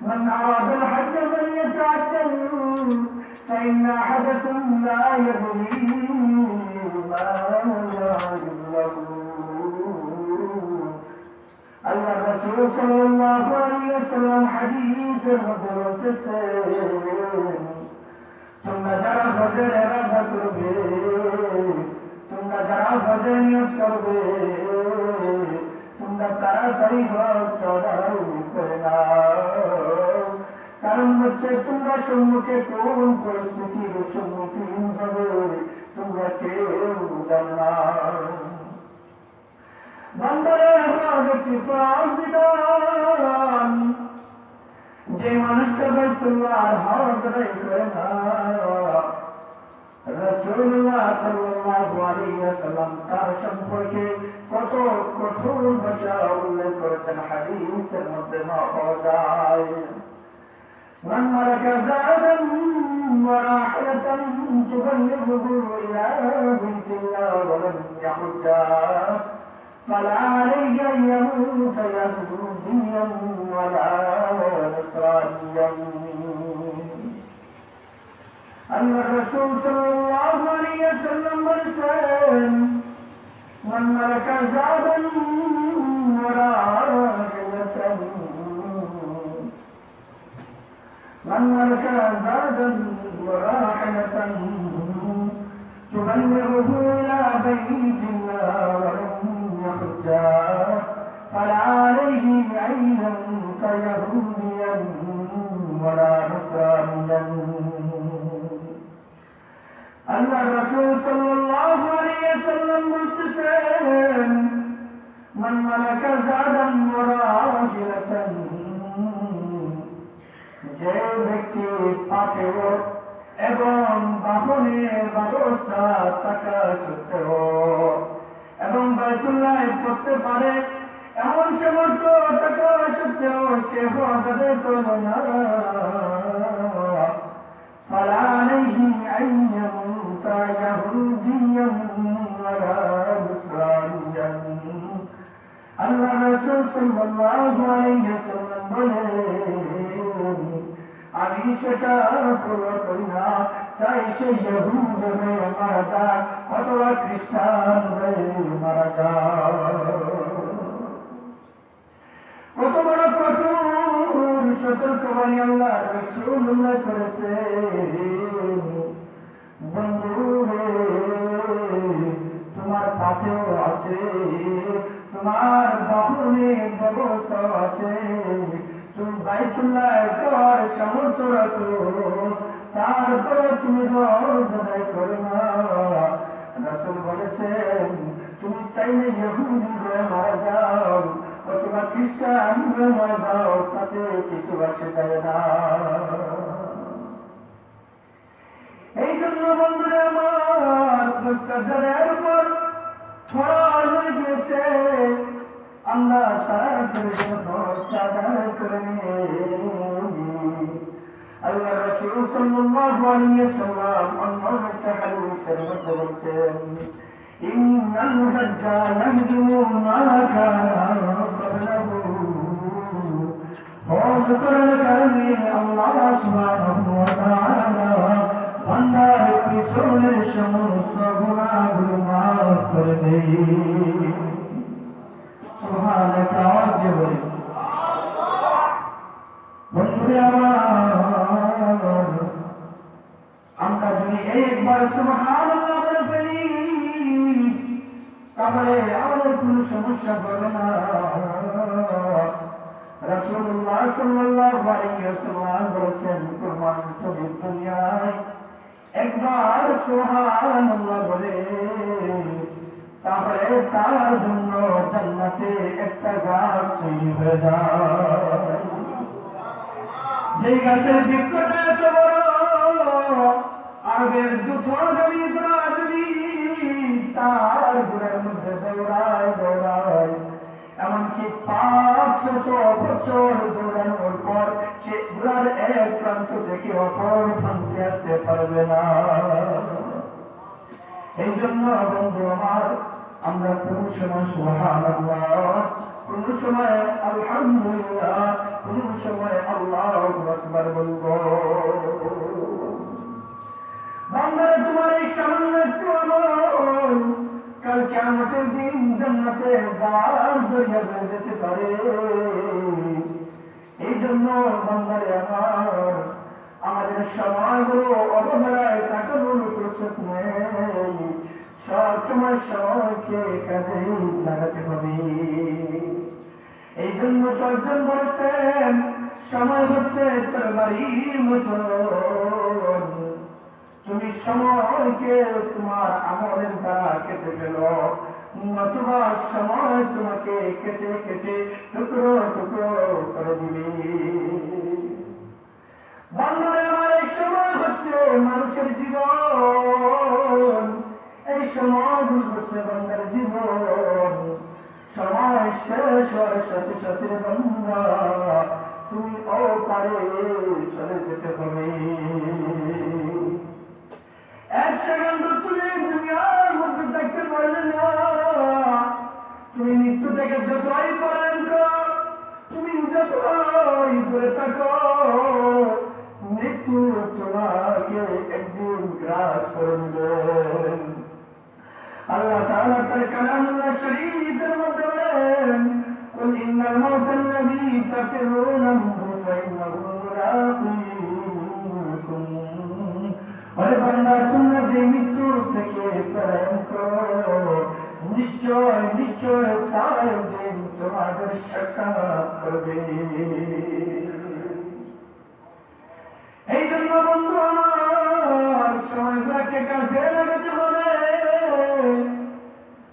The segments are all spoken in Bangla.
من أراد الحج فليتعجل فإن أحدكم لا يدري ماذا يبلغ الله الرسول صلى الله عليه وسلم حديث المتوسل ثم ترى فجر ربك به ثم ترى فجر يذكر به ثم ترى طريق الصلاة করনা কারণ হচ্ছে তোমরা সম্মুখে কোন পরিস্থিতির সম্মুখীন হবে তোমরা কেউ জানো না বান্দারের একটি ফরজ বিধান যে মানুষটা বাইতুল্লাহর হক আদায় করে না রাসূলুল্লাহ সাল্লাল্লাহু আলাইহি ওয়াসাল্লাম তার সম্পর্কে কত কঠোর ভাষা উল্লেখ করেছেন হাদিসের মধ্যে পাওয়া যায় من ملك زادا وراحلة تبلغه إلى بيت الله ولم يحجا فلا عليه أن يموت يهوديا ولا نصرانيا أن الرسول صلى الله عليه وسلم مرسل من ملك زادا وراحلة من ملك زادا وراحلة تبلغه إلى بيت الله ولم يحجا فلا عليه أن يموت يهوديا ولا نصرانيا أن الرسول صلى الله عليه وسلم بلتسين من ملك زادا وراحلة যে ব্যক্তি পাথেয় এবং বাহনের ব্যবস্থা থাকা সত্ত্বেও এবং বাইতুল্লাহে পৌঁছতে পারে এমন সামর্থ্য থাকা সত্ত্বেও সে হজ আদায় করল না فلا عليه أن يموت يهوديا ولا نصرانيا আল্লাহ রাসূল সাল্লাল্লাহু আলাইহি ওয়াসাল্লাম বলেন আমি সেটা করি না চাই সে ইহুদ হয়ে মারা যাক অথবা খ্রিস্টান হয়ে মারা যাক কত বড় কঠোর সতর্কবাণী আল্লাহ রাসূল উল্লেখ করেছে বন্ধু তোমার পাথেও আছে তোমার বাহনের ব্যবস্থা আছে তুমি বাইতুল্লাহ যাওয়ার সামর্থ্য রাখো তারপরে তুমি হজ আদায় করো না রাসূল বলেছেন তুমি চাইলে ইহুদি হয়ে মারা যাও অথবা খ্রিস্টান হয়ে মারা যাও তাতে কিছু আসে যায় না এই জন্য বন্ধুরা আমার মুস্তাদের উপর ফরজ হয়ে গেছে আল্লাহ তাআলা আদায় করে আল্লাহ রাসূল সাল্লাল্লাহু আলাইহি ওয়াসাল্লাম অন্য একটা হাদিসের মধ্যে বলছেন ইন্নাল হাজ্জা ইয়াহদিমু মা কানা ক্বাবলাহু হজ করার কারণে আল্লাহ সুবহানাহু ওয়া তাআলা বান্দার পিছনের সমস্ত গুনাহগুলো মাফ করে দেয় সুবহানাল্লাহ আওয়াজ দিয়ে বলি বন্ধুরা আমার আমরা যদি একবার সুবহানাল্লাহ বলে ফেলি তাহলে আমাদের কোনো সমস্যা হবে না রাসূলুল্লাহ সাল্লাল্লাহু আলাইহি ওয়াসাল্লাম বলেছেন কুরবান যদি দুনিয়ায় একবার সুবহানাল্লাহ বলে তাহলে তার জন্য জান্নাতে একটা গাছ তৈরি হয়ে যায় যে গাছের বৃক্ষটা এত বড় আরবের দুধনি যদি তার গুড়ের মধ্যে দৌড়ায় এমনকি 500 বছর দৌড়ানোর পর সে ঘোড়ার এক প্রান্ত থেকে অপর প্রান্তে আসতে পারবে না এই জন্য বন্ধু আমার আমরা কোন সময় সুবহানাল্লাহ কোন সময় আলহামদুলিল্লাহ, কোন সময় আল্লাহু আকবার বলবো। বান্দারা তোমার এই সামান্য একটু আমল কাল কিয়ামতের দিন জান্নাতে যাওয়ার জরিয়া হয়ে যেতে পারে। এই জন্য বান্দারে আমার, আমাদের সময়গুলো অবহেলায় কাটানোর প্রস্তুত নেই। সব সময় সময়কে কাজে লাগাতে হবে। এই জন্য কয়েকজন বলেছেন সময় হচ্ছে তরবারির মতো, তুমি সময়কে তোমার আমলের দ্বারা কেটে ফেলো, নতুবা সময় তোমাকে কেটে কেটে টুকরো টুকরো করে দিবে। বাংলায় আমার এই সময় হচ্ছে মানুষের জীবন, এই সময় হচ্ছে বাংলার জীবন। সময় শেষ হওয়ার সাথে সাথে বাংলা তুমি অপারে চলে যেতে হবে। এক সেকেন্ড তুমি দুনিয়ার মধ্যে থাকতে পারলে না। তুমি মৃত্যু থেকে যতই পলায়ন করো, তুমি যতই দূরে থাকো, মৃত্যু তোমাকে একদিন গ্রাস করে নেবে। আল্লাহ তাআলা তার কালামুল্লাহ শরীফের মধ্যে বলেন, কুল ইন্নাল মাউতা আল্লাযী তাফিরুনা মিনহু ফাইন্নাহু মুলাকীকুম। ওরে বান্দা, তোমরা যে মৃত্যুর থেকে পলায়ন করো, নিশ্চয় নিশ্চয় তার দিন তোমাদের সাক্ষাৎ করবে। এই জন্য বন্ধু আমার, সময়গুলোকে কাজে লাগাতে হবে।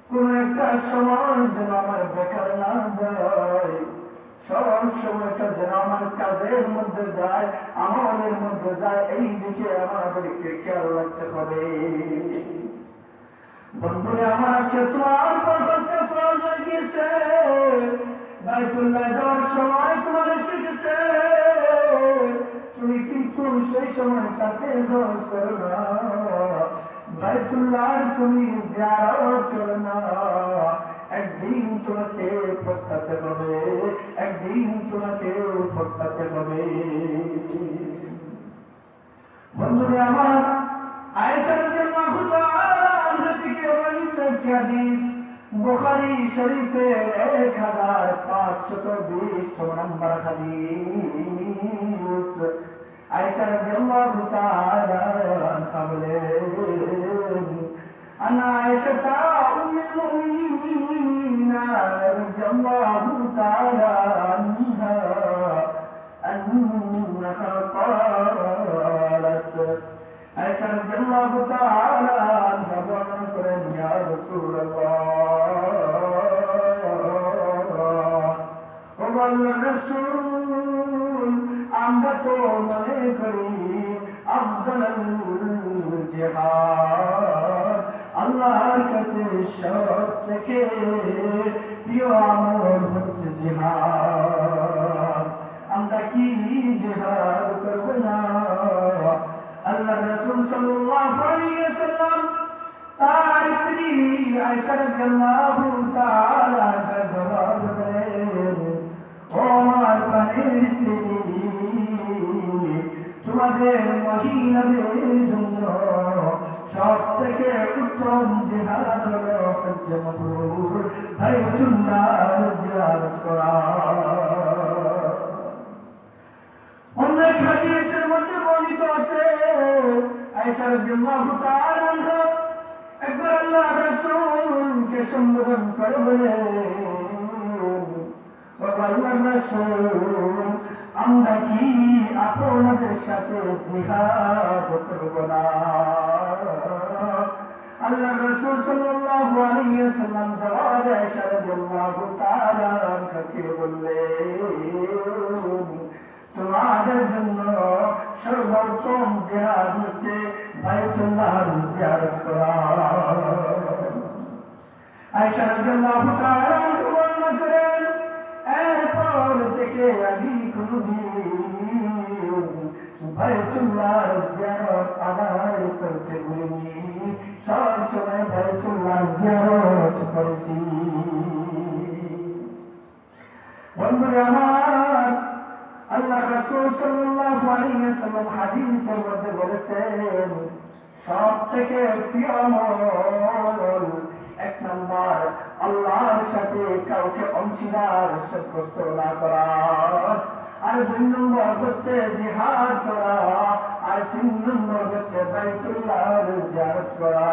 কোন একটা সময় যেন আমার বেকার না যায়, সব সময়টা যেন আমার কাজের মধ্যে যায়, আমলের মধ্যে যায়, এই দিকে আমাদেরকে খেয়াল রাখতে হবে। বন্ধুরা আমার, আজকে তোমার পরবর্তী ফরজ হয়ে গিয়েছে, বাইতুল্লাহ যাওয়ার সময় তোমার এসে গেছে, তুমি কিন্তু সেই সময়টাতে হজ করো না, বাইতুল্লাহ তুমি জিয়ারত করো না। একদিন তোমাকে পস্তাতে হবে, একদিন তোমাকে পস্তাতে হবে। বন্ধুরা আমার, আয়েশা রাদিয়াল্লাহু তাআলা আনহা থেকে বর্ণিত একটি হাদিস, বুখারী শরীফের 1520 নম্বর হাদিস। আয়েশা রাদিয়াল্লাহু তাআলা আনহা বলেন, আনা আয়েশা উম্মুল মুমিনিন রাদিয়াল্লাহু তাআলা আনহা أنها قالت আয়েশা রাদিয়াল্লাহু তাআলা আনহা বর্ণনা করেন, ইয়া রাসূলুল্লাহ, ও আল্লাহর রাসূল, আমরা তো মনে করি আফজালুল জিহাদ আল্লাহর কাছে সব থেকে প্রিয় আমল হচ্ছে জিহাদ। আমরা কি জিহাদ করব না? আল্লাহর রাসূল সাল্লাল্লাহু আলাইহি ওয়াসাল্লাম তার স্ত্রী আয়েশা রাদিয়াল্লাহু তাআলা জবাব দেন, ও আমার প্রাণের স্ত্রী, তোমাদের মহিলাদের জন্য সব থেকে উত্তম জিহাদ হলো হজ্জে মাবরুর, বাইতুল্লাহ জিয়ারত করা। অনেক হাদিসের মধ্যে বর্ণিত আছে, আয়েশা রাদিয়াল্লাহু তাআলা আনহা একবার আল্লাহর রাসূলকে সম্বোধন করে বলেন, ও আল্লাহর রাসূল, আমরা কি আপনাদের সাথে জিহাদ করব না? আল্লাহর রাসূল সাল্লাল্লাহু আলাইহি ওয়াসাল্লাম জবাবে আয়েশা রাদিয়াল্লাহু তাআলা আনহাকে বললেন, তোমাদের জন্য সর্বোত্তম জিহাদ হচ্ছে বাইতুল্লাহর জিয়ারত করা। আয়েশা রাদিয়াল্লাহু তাআলা বর্ণনা করেন, এরপর থেকে আমি কোনদিন বাইতুল্লাহর জিয়ারত আদায় করতে ভুলিনি, সব সময় বাইতুল্লাহর জিয়ারত করেছি। সাল্লাল্লাহু আলাইহি ওয়াসাল্লাম হাদিসের মধ্যে বলেছেন সবথেকে প্রিয় আমল এক নম্বর আল্লাহর সাথে কাউকে অংশীদার সাব্যস্ত না করা, আর 2 নম্বর হচ্ছে জিহাদ করা, আর 3 নম্বর হচ্ছে বাইতুল্লাহর জিয়ারত করা।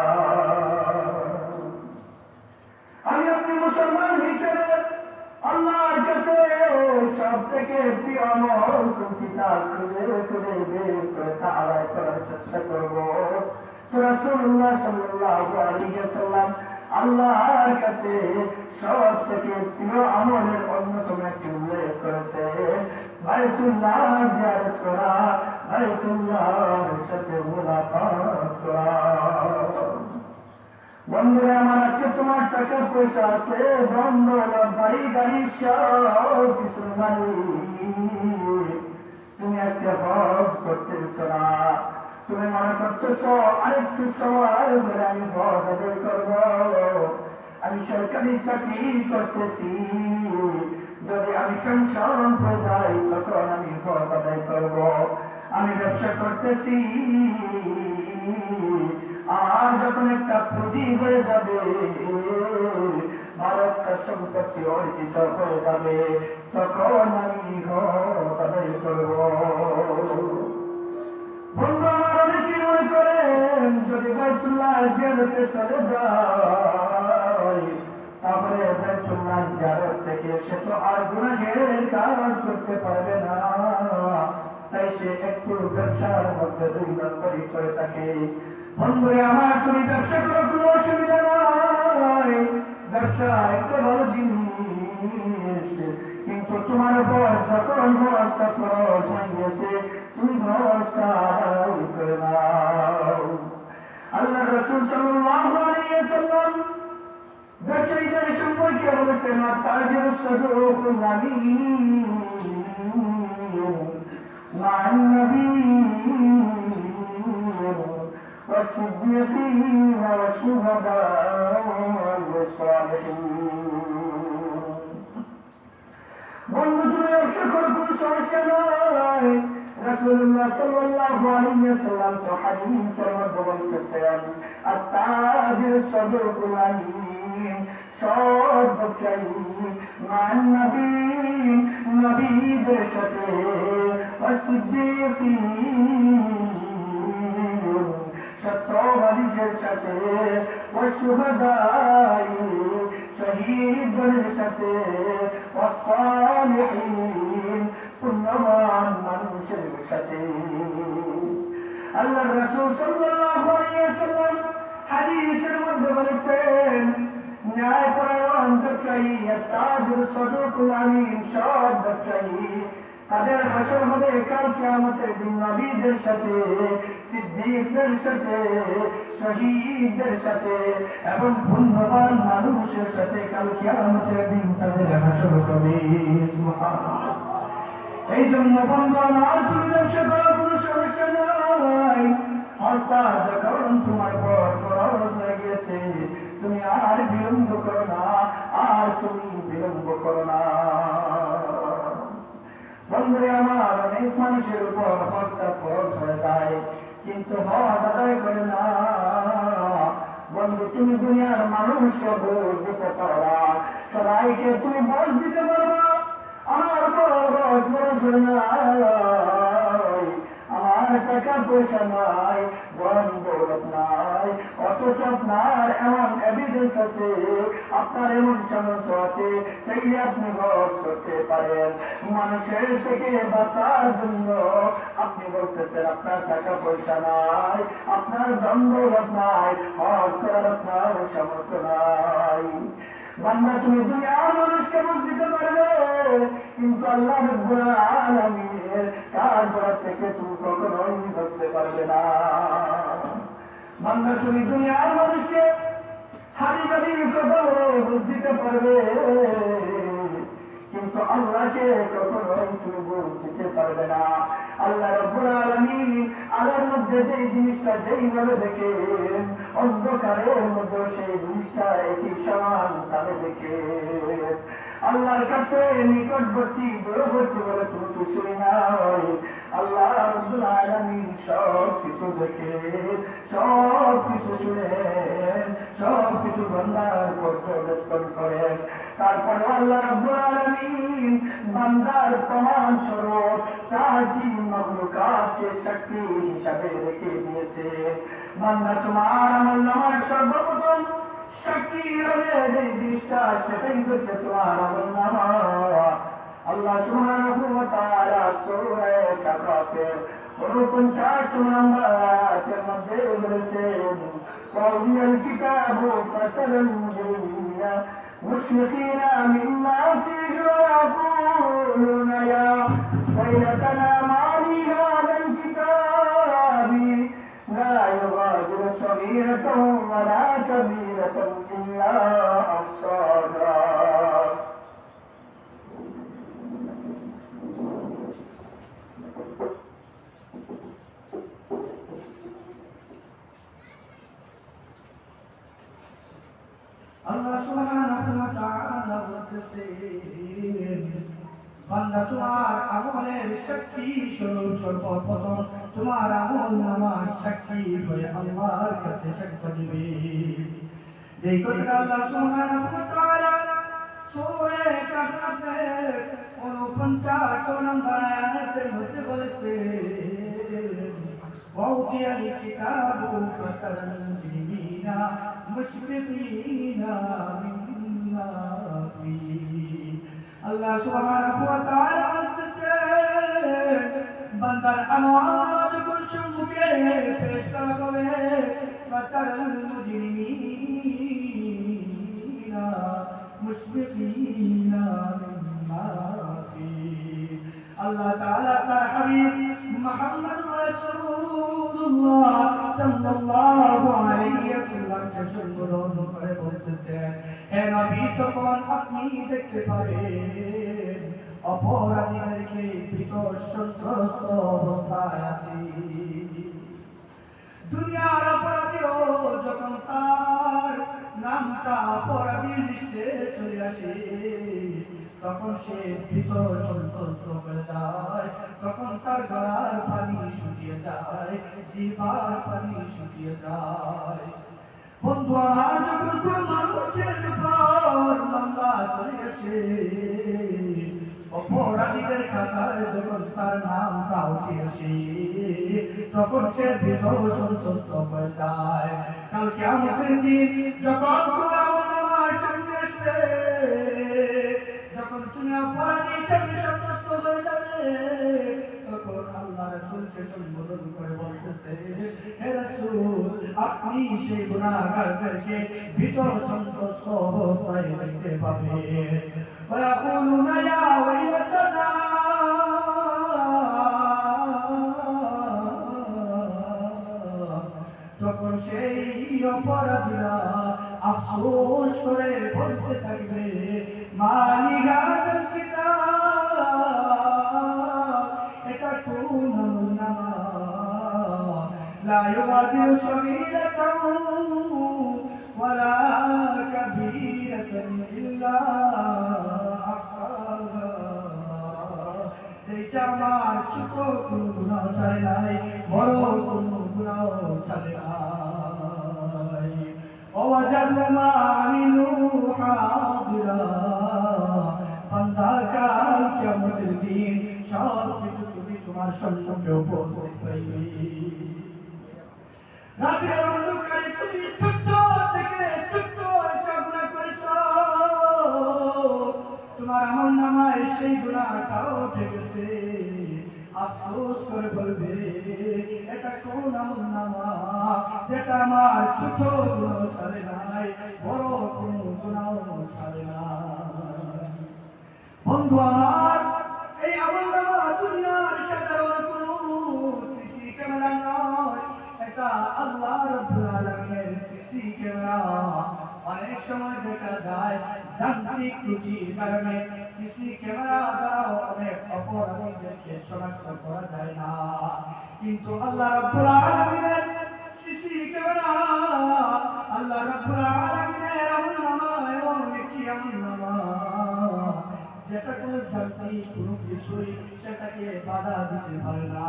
আমি আপনি মুসলমান হিসেবে আল্লাহর কাছে সব থেকে প্রিয় আমল কোনটি তা খুঁজে খুঁজে বের করে তা আদায় করার চেষ্টা করব। তো রাসূলুল্লাহ সাল্লাল্লাহু আলাইহি ওয়াসাল্লাম আল্লাহর কাছে সব থেকে প্রিয় আমলের অন্যতম একটি উল্লেখ করেছে বাইতুল্লাহ জিয়ারত করা, বাইতুল্লাহর সাথে মুলাকাত করা। বন্ধুরা আমার, আজকে তোমার টাকা পয়সা আছে, বন্ধ বাড়ি গাড়ি সব কিছু তুমি আজকে হজ করতেছ না, তুমি মনে করতেছ আরেকটু সময় ধরে আমি হজ আদায় করব, আমি সরকারি চাকরি করতেছি, যদি আমি পেনশন পেয়ে যাই তখন আমি হজ আদায় করব, আমি ব্যবসা করতেছি, আর যখন একটা পুঁজি হয়ে যাবে, ভালো একটা সম্পত্তি অর্জিত হয়ে যাবে, তখন আমি হজ আদায় করব। বন্ধু আমার, অনেকে মনে করেন যদি বাইতুল্লাহ জিয়ারতে চলে যায় তাহলে বাইতুল্লাহ জিয়ারত থেকে সে তো আর গুনাহের কাজ করতে পারবে না, তাই সে একটু ব্যবসার মধ্যে 2 নম্বরই করে থাকে। বন্ধুরে আমার, তুমি ব্যবসা করো, কোনো অসুবিধা নাই, ব্যবসা একটা ভালো জিনিস, কিন্তু তোমার উপর যখন হজটা ফরজ হয়ে গেছে তুমি হজটা আদায় করে নাও। আল্লাহ রাসূল সাল্লাল্লাহু আলাইহি ওয়াসাল্লাম ব্যবসায়ীদের সম্পর্কে বলেছেন আত-তাজিরুস সাদুকুল আমিন মা'আন নাবিয়্যিন والصديقين والشهداء والصالحين। বন্ধু তুমি ব্যবসা করো, কোনো সমস্যা নাই। রাসূলুল্লাহ সাল্লাল্লাহু আলাইহি ওয়াসাল্লাম তো হাদিসের মধ্যে বলতেছেন আত-তাজিরুস সাদুকুল আমিন, সৎ ব্যবসায়ী মান নবীন, নবীদের সাথে, ওয়াস-সিদ্দীকিন, সত্যবাদীদের সাথে, ওয়াস-শুহাদাই, শহীদদের সাথে, ওয়াস-সালিহিন, পুণ্যবান মানুষের সাথে। আল্লাহর রাসূল সাল্লাল্লাহু আলাইহি ওয়াসাল্লাম হাদিসের মধ্যে বলেছেন ন্যায়পরায়ণ ব্যবসায়ী, আত-তাজিরুস সাদুকুল আমিন, সৎ ব্যবসায়ী, তাদের হাসর হবে কাল কিয়ামতের দিন নবীদের সাথে, সিদ্দিকদের সাথে, শহীদদের সাথে এবং পুণ্যবান মানুষের সাথে কাল কিয়ামতের দিন তাদের হাসর হবে। সুবহানাল্লাহ। এই জন্য বন্ধু আমার, তুমি ব্যবসা করো, কোনো সমস্যা নাই, হজটা যখন তোমার পর ফরজ হয়ে গেছে তুমি আর বিলম্ব করো না, আর তুমি বিলম্ব করো না। বন্ধুরে আমার, অনেক মানুষের উপর হজটা ফরজ হয়ে যায় কিন্তু হজ আদায় করে না। বন্ধু, তুমি দুনিয়ার মানুষকে বোঝ দিতে পারবা, সবাইকে তুমি বোঝ দিতে পারবা আমার হজ ফরজ হয় নাই, আমার টাকা পয়সা নাই, ধন দৌলত নাই, অথচ আপনার এমন এভিডেন্স আছে, আপনার এমন সামর্থ্য আছে, সেই আপনি হজ করতে পারেন। মানুষের থেকে বাঁচার জন্য আপনি বলতেছেন আপনার টাকা পয়সা নাই, আপনার ধন দৌলত নাই, হজ করার আপনার সামর্থ্য নাই। বান্দা, তুমি দুনিয়ার মানুষকে বুঝ দিতে পারবে কিন্তু আল্লাহ রাব্বুল আলামিনের কারবার থেকে তুমি কখনোই বুঝতে পারবে না। বান্দা, তুমি দুনিয়ার মানুষকে হাবি জাবি কথা বুঝ দিতে পারবে কিন্তু আল্লাহকে কখনোই তুমি বুঝ দিতে পারবে না। আল্লাহ রাব্বুল আলামিন আলোর মধ্যে যেই জিনিসটা যেইভাবে দেখেন, অন্ধকারের মধ্যে সেই জিনিসটা একই সমান ভাবে দেখেন। আল্লাহর কাছে নিকটবর্তী দূরবর্তী বলে কোনো কিছুই নাই। আল্লাহ রাব্বুল আলামিন সব কিছু দেখে, সব কিছু শুনেন, সব কিছু বান্দার পর্যবেক্ষণ করেন। তারপরে আল্লাহ রাব্বুল আলামিন বান্দার প্রমাণ স্বরূপ চারটি মাখলুকাতকে সাক্ষী হিসাবে রেখে দিয়েছে। বান্দা তোমার আমলনামার সর্বপ্রথম সাক্ষী হবে যে জিনিসটা, সেটাই হচ্ছে তোমার আমলনামা। আল্লাহ সুবহানাহু ওয়া তাআলা সূরা কাফের 49 নম্বর আয়াতের মধ্যে বলেছেন, ওয়াউলিয়াল কিতাবু ফাতারাল মুজরিমিনা মুশফিকিনা মিম্মা ফীহি ওয়া ইয়াকুলুনা ইয়া ওয়াইলাতানা মা লি হাযাল কিতাবি লা ইউগাদিরু সগীরাতান ওয়া লা কাবীরাতান ইল্লা আহসাহা। আল্লাহ সুবহানাহু ওয়া তাআলা বলতেছেন, বান্দা তোমার আমলের সাক্ষী স্বরূপ সর্বপ্রথম তোমার আমলনামার সাক্ষী হয়ে আল্লাহর কাছে সাক্ষ্য দিবে। এই কথা আল্লাহ সুবহানাহু ওয়া তাআলা সূরা কাহফের 49 নম্বর আয়াতের মধ্যে বলেছেন, ওয়াউদিয়াল কিতাবু ফাতারাল মুজরিমিনা মুশফিকিনা মিম্মা ফীহি। আল্লাহ সুবহানাহু ওয়া তাআলা বলতেছেন, বান্দার আমল যখন সম্মুখে পেশ করা হবে, ফাতারাল মুজরিমিনা মুশফিকিনা মিম্মা ফীহি। আল্লাহ তাআলা তার হাবিব মুহাম্মদ রাসূলুল্লাহ সাল্লাল্লাহু আলাইহি ওয়াসাল্লামকে সম্বোধন করে বলতেছেন, হে নবী, তখন আপনি দেখতে পাবেন অপরাধীদেরকে ভীত সন্ত্রস্ত অবস্থায় আছি। দুনিয়ার অপরাধীও যখন তার নামটা অপরাধীর লিস্টে চলে আসে, তখন সে ভীত সন্ত্রস্ত হয়ে যায়, তখন তার গলার পানি শুকিয়ে যায়, জিহ্বার পানি শুকিয়ে যায়। বন্ধু আমার, যখন কোন মানুষের উপর মামলা চলে আসে, অপরাধীদের খাতায় যখন তার নামটা উঠে আসে, তখন সে ভীত সন্ত্রস্ত হয়ে যায়। কাল কিয়ামতের দিন যখন তোমার আমলনামার সামনে আসবে, যখন তুমি অপরাধী হিসেবে সাব্যস্ত হয়ে যাবে, তখন আল্লাহ রাসূলকে সম্বোধন করে বলতেছে, হে রাসূল, আপনি সেই গুনাহগারদেরকে ভীত সন্ত্রস্ত অবস্থায় দেখতে পাবেন। ওয়ায়াকুলুনা ইয়া ওয়াইলাতানা, তখন সেই অপরাধীরা আফসোস করে বলতে থাকবে, মা লি হাযাল কিতাব, এটা কোন আমলনামা, লা ইউগাদিরু সগীরাতান ওয়া লা কাবীরাতান ইল্লা আহসাহা। এইটা আমার ছোট কোনো গুনাহ ছাড়ে নাই, বড় কোনো গুনাহ ছাড়ে নাই। ওয়াজাদু মা আমিলু হাদিরা, বান্দা কাল কিয়ামতের দিন সব কিছু তুমি তোমার সম্মুখে উপস্থিত পাইবে। রাতের অন্ধকারে তুমি ছোট্ট থেকে ছোট্ট একটা গুনাহ করেছো, তোমার আমলনামায় সেই গুনাহটাও উঠে গেছে। আফসোস করে বলবে, এটা কোন আমলনামা যেটা আমার ছোট গুনাহ ছাড়ে নাই, বড় কোন গুনাহ ছাড়ে নাই। বন্ধু আমার, এই আমলনামা দুনিয়ার সাধারণ কোন সিসি ক্যামেরা নয়, এটা আল্লাহ রাব্বুল আলামিনের সিসি ক্যামেরা। অনেক সময় দেখা যায় যান্ত্রিক ত্রুটির কারণে সিসি ক্যামেরা দ্বারা অনেক অপরাধীদেরকে শনাক্ত করা যায় না, কিন্তু আল্লাহ রাব্বুল আলামিনের দিছি কেন আল্লাহ রাব্বুল আলামিনের আমলনামা এমন একটি আমলনামা যেটা কোনো জাতি কোনো কিছুই সেটাকে বাধা দিতে পারে না।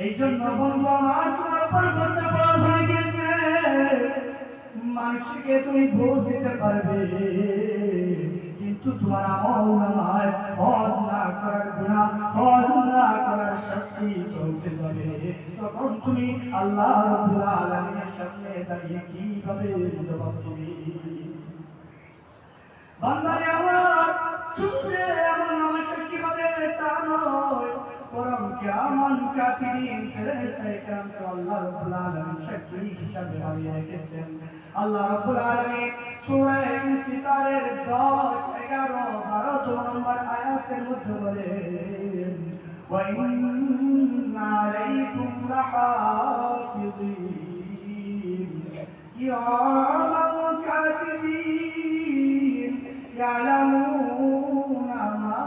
এই জন্য বন্ধু আমার তোমার উপর করতে ফরজ হয়ে গেছে, মানুষকে তুমি ভোট দিতে পারবে কিন্তু তোমার আমলনামায় হজ না করার গুনাহ, হজ না করার শাস্তি চলতে যাবে। তখন তুমি আল্লাহ রাব্বুল আলামিনের সামনে দাঁড়িয়ে কিভাবে জবাব দিবে? বান্দারে আমার শুধু আমলনামা সাক্ষী হবে তা নয়, বরং কিয়ামত কাফিরিন ফেরেশতা কিরামকে আল্লাহ রাব্বুল আলামিন সাক্ষী হিসাবে বানিয়ে রেখেছেন। আল্লাহ রাব্বুল আলামিন সূরা ইনফিতারের 10, 11, 12 নম্বর আয়াতের মধ্যে বলেন, ওয়া ইন্না আলাইকুম লাহাফিযিন কিরামান কাতিবিন ইয়ালামুনা মা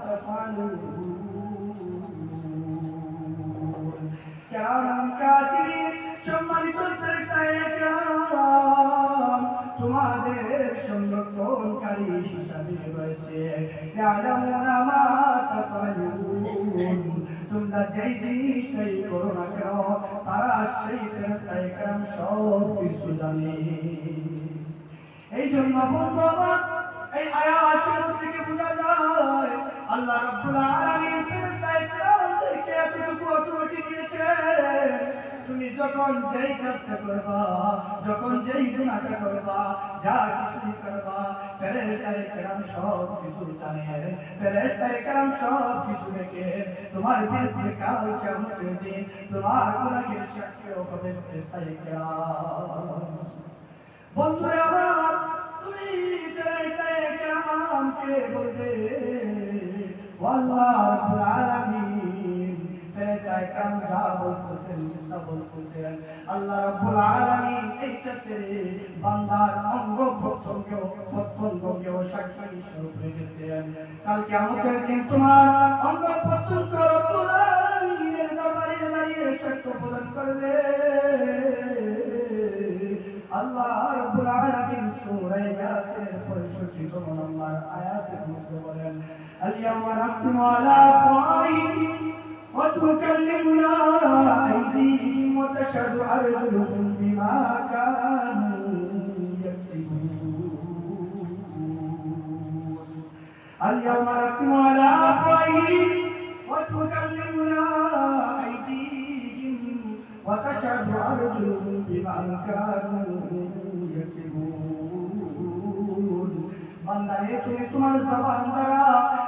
তাফআলুন। কিরামান কাতিবিন সম্মানিত ফেরেশতায়ে কিরাম তোমাদের সংরক্ষণকারী হিসাবে রয়েছে। ইয়ালামুনা মা তাফআলুন, তোমরা যেই জিনিসটাই করো না কেন তারা সেই ফেরেশতায়ে কিরাম সব কিছু জানে। এই জন্য বন্ধু আমার এই আয়াত থেকে বোঝা যায় আল্লাহ রাব্বুল আলামিন ফেরেশতায়ে কিরামদেরকে এতটুকু অথরিটি দিয়েছে, তুমি যখন যেই কাজটা করবা, যখন যেই গুনাহটা করবা, যা কিছু করবা, ফেরেশতায়ে কিরাম সব কিছু জানে। ফেরেশতায়ে কিরাম সব কিছু দেখে তোমার বিরুদ্ধে কাল কিয়ামতের দিন তোমার গুনাহের সাক্ষীও হবে ফেরেশতায়ে কিরাম। বন্ধুরা আমার তুমি ফেরেশতায়ে কিরামকে বলবে আল্লাহ রাব্বুল আলামিন ফেরেশতায়ে কিরাম যা বলতেছেন তা বলতেছেন, আল্লাহ রাব্বুল আলামিন এইটা ছেড়ে বান্দার অঙ্গ প্রত্যঙ্গকেও সাক্ষী স্বরূপ রেখেছেন। কাল কিয়ামতের দিন তোমার অঙ্গ প্রত্যঙ্গ রব্বুল আলামিনের দরবারে দাঁড়িয়ে সাক্ষ্য প্রদান করবে। আল্লাহ রাব্বুল আলামিন সূরা ইয়াসিনের 65 নম্বর আয়াতে বলেন, আল-ইয়াওমা নাখতিমু আলা আফওয়াহিহিম ওয়া তুকাল্লিমুনা আইদিহিম ওয়া তাশহাদু আরজুলুহুম বিমা কানু ইয়াকসিবুন। আল-ইয়াওমা নাখতিমু আলা আফওয়াহিহিম ওয়া তুকাল্লিমুনা আইদিহিম ওয়া তাশহাদু আরজুলুহুম বিমা কানু ইয়াকসিবুন। বান্দারে তুমি তোমার জবান দ্বারা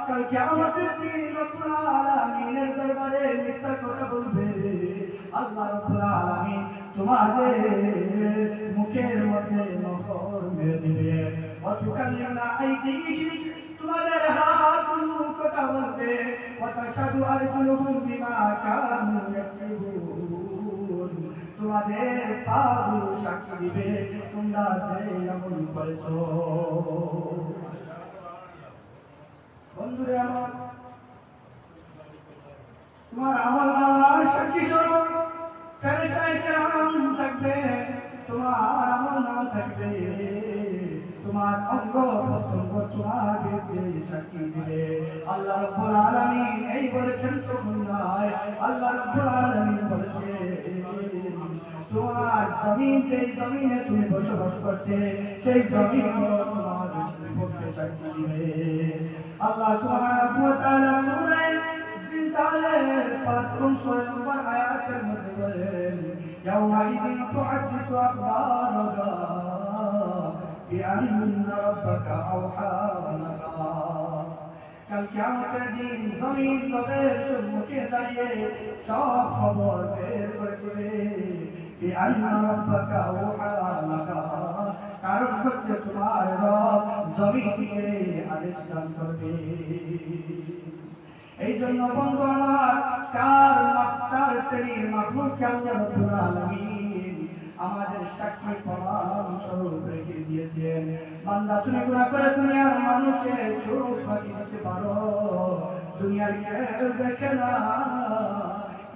কাল কিয়ামতের দিন রব্বুল আলামিনের দরবারে মিথ্যা কথা বলবে। আল্লাহ রাব্বুল আলামিন তোমাদের মুখের মধ্যে নহর মেরে দিবে। ওয়া তুকাল্লিমুনা আইদিহিম, তোমাদের হাতগুলো কথা বলবে। ওয়া তাশহাদু আরজুলুহুম বিমা কানু ইয়াকসিবুন, তোমাদের পাগুলো সাক্ষী দিবে তোমরা যে আমল করেছো। বন্ধুরা আমার তোমার আমলনামার সাক্ষী স্বরূপ ফেরেশতায়ে কিরাম থাকবে, তোমার আমলনামা থাকবে, তোমার অঙ্গ প্রত্যঙ্গ তোমার বিরুদ্ধে সাক্ষী দিবে। আল্লাহ রাব্বুল আলামিন এই বলেছেন তো নয়, আল্লাহ রাব্বুল আলামিন বলেছে তোমার জমিন, যেই জমিনে তুমি বসবাস করতে সেই জমিন তোমার বিপক্ষে সাক্ষী দিবে। আল্লাহ সুবহানাহু ওয়া তাআলা সূরা জিলজালের 5 নম্বর আয়াতের মধ্যে বলেন, ইয়াওমাইদিন তুহাদ্দিসু আখবারাহা বিআন্না রাব্বাকা আওহা লাহা। কাল কিয়ামতের দিন জমিন তাদের সম্মুখে দাঁড়িয়ে সব খবর বের করে দেবে। বিআন্না রাব্বাকা আওহা লাহা, কারণ হচ্ছে তোমার রব জমিনকে আদেশ দান করবে। এই জন্য বন্ধু আমার চার শ্রেণীর মাখলুককে আল্লাহ রাব্বুল আলামিন আমাদের সাক্ষী প্রমাণ স্বরূপ রেখে দিয়েছেন। বান্দা তুমি গুনাহ করে দুনিয়ার মানুষের চোখ ফাঁকি দিতে পারো, দুনিয়ার কেউ দেখে না,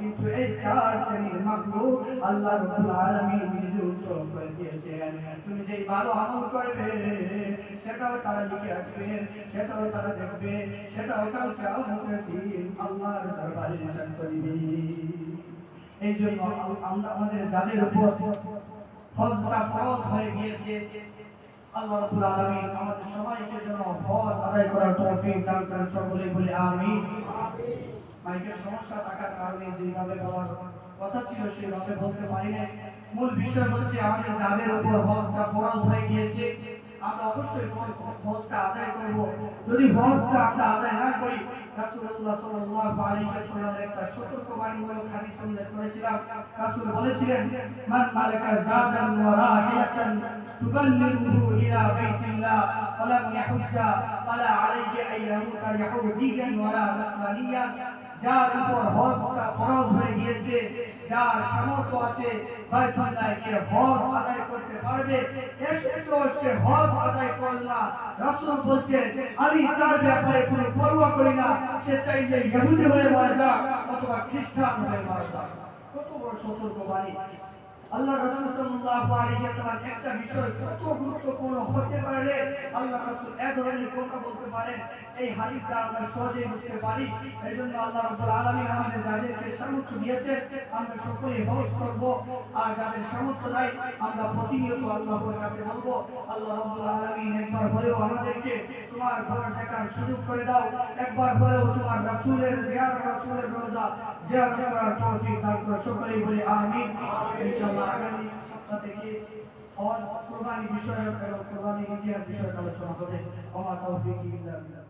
কিন্তু এই চার শ্রেণীর মাখলুক আল্লাহ রাব্বুল আলামিন নিযুক্ত করে দিয়েছেন। তুমি যেই ভালো আমল করবে সেটাও তারা লিখে রাখবে, সেটাও তারা দেখবে, সেটাও কাল কিয়ামতের দিন আল্লাহর দরবারে নিশান করবে। এই জন্য আমরা আমাদের যাদের উপর হজটা ফরজ হয়ে গিয়েছে, আল্লাহ রাব্বুল আলামিন আমাদের সবাইকে যেন হজ আদায় করার তৌফিক দান করেন। সকলে বলি আমিন। মাইকের সমস্যা থাকার কারণে যেভাবে বলার কথা ছিল সেভাবে বলতে পারি না। মূল বিষয় হচ্ছে আমাদের যাদের উপর হজটা ফরজ হয়ে গিয়েছে আমরা অবশ্যই হজটা আদায় করব। যদি হজটা আমরা আদায় না করি, রাসূলুল্লাহ সাল্লাল্লাহু আলাইহি ওয়াসাল্লামের একটা সতর্কবাণীমূলক হাদিস উল্লেখ করেছিলাম। রাসূল বলেছিলেন, মান মালাকা যাদান ওয়া রাহিলাতান তুবাল্লিগুহু ইলা বাইতিল্লাহ ফালাম ইয়াহুজ্জা ফালা আলাইহি আন ইয়ামুতা ইয়াহুদিয়ান ওয়ালা নাসরানিয়ান। যার উপর হজটা ফরজ হয়ে গিয়েছে, যার সামর্থ্য আছে বাইতুল্লাহকে হজ আদায় করতে পারবে, এসেও সে হজ আদায় করল না, রাসূল বলছেন আমি তার ব্যাপারে কোনো পরোয়া করি না, সে চাইলে ইহুদি হয়ে মারা যাক অথবা খ্রিস্টান হয়ে মারা যাক। কত বড় সতর্কবাণী! আল্লাহ রাসূল সাল্লাল্লাহু আলাইহি ওয়াসাল্লাম একটা বিষয় কত গুরুত্বপূর্ণ হতে পারে আল্লাহ রাসূল এক ধরনের কথা বলতে পারেন, এই হাদিসটা আমরা সহজেই বুঝতে পারি। এজন্য আল্লাহ রাব্বুল আলামিন আমাদের যাদেরকে সামর্থ্য দিয়েছে আমরা সকলেই হজ করব, আর যাদের সামর্থ্য নাই আমরা প্রতিনিয়ত আল্লাহর কাছে বলবো, আল্লাহ রাব্বুল আলামিন একবার হলেও আমাদেরকে তোমার ঘর দেখার সুযোগ করে দাও, একবার হলেও তোমার রাসূলের জিয়ারত, রাসূলের রওজা জিয়ারত করার তৌফিক দান করো। সকলেই বলি আমিন। ইনশাআল্লাহ আগামী সপ্তাহ থেকে হজ, কুরবানি বিষয়ক এবং কুরবানি ইতিহাস বিষয়ক আলোচনা হবে। ওয়া মা তাওফীকি ইল্লা বিল্লাহ।